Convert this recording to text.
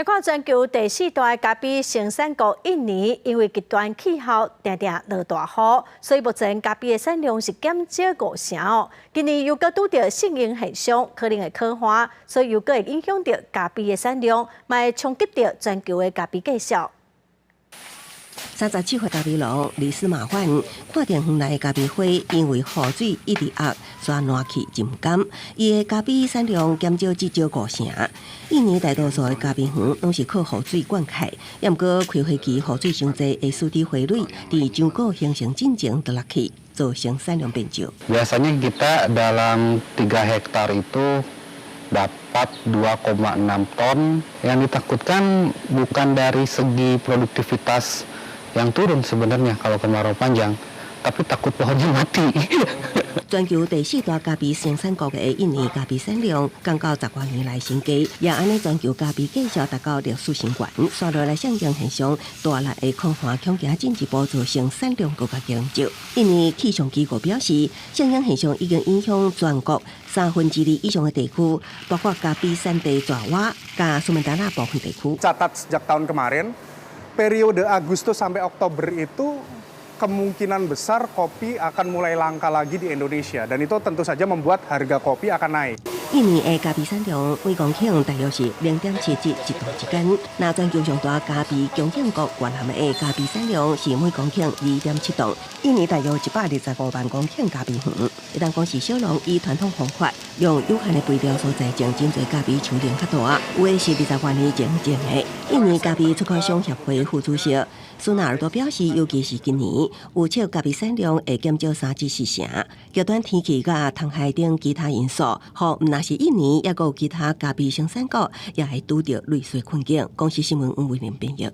来看全球第4大咖啡生产国印尼，因为极端气候常常落大雨，所以目前咖啡的产量是减少50%哦。今年又搁拄到圣婴现象，可能会可化，所以又搁会影响到咖啡的产量，嘛会冲击到全球的咖啡价格。37岁咖啡农李斯马焕看电园内咖啡花因为雨水一直压，煞烂去真甘，伊的咖啡产量减少至少50%。印尼大多数的咖啡园拢是靠雨水灌溉，也毋过开花期雨水伤济，会使得花蕊伫上果形成进程就落去，造成产量变少。Biasanya kita dalam 3 hektar itu dapat 2,6 ton. Yang ditakutkan bukan dari segi produktivitas yang turun sebenarnya kalau kemarau panjang, tapi takut pohonnya mati. 全球第4大咖啡生产国的印尼咖啡产量，降到10多年来新低，也安尼全球咖啡价格达到历史新高。刷落来上升现象，大力的空环恐惊进一步造成产量更加减少。印尼气象机构表示，上升现象已经影响全国2/3以上的地区，包括咖啡产地爪哇、加苏门答腊部分地区。Catat sejak tahun kemarin, periode Agustus sampai Oktober itu kemungkinan besar kopi akan mulai langka lagi di Indonesia dan itu tentu saja membuat harga kopi akan naik. 印尼的咖啡产量每公顷大约是0.7只一度之间，那全球上大咖啡供应国越南的咖啡产量是每公頃2.7吨。印尼大约125万公顷咖啡园，一旦讲是小农以传统方法，用有限的肥料所栽种真侪咖啡树龄较大，有的是20多年前种的。印尼咖啡出口商协会副主席苏纳尔多表示，尤其是今年，有测咖啡产量会减少3至4成，极端天气甲虫害等其他因素，互毋那是印尼，也有其他咖啡生产国也会拄到类似困境。公司新闻吴伟林编译。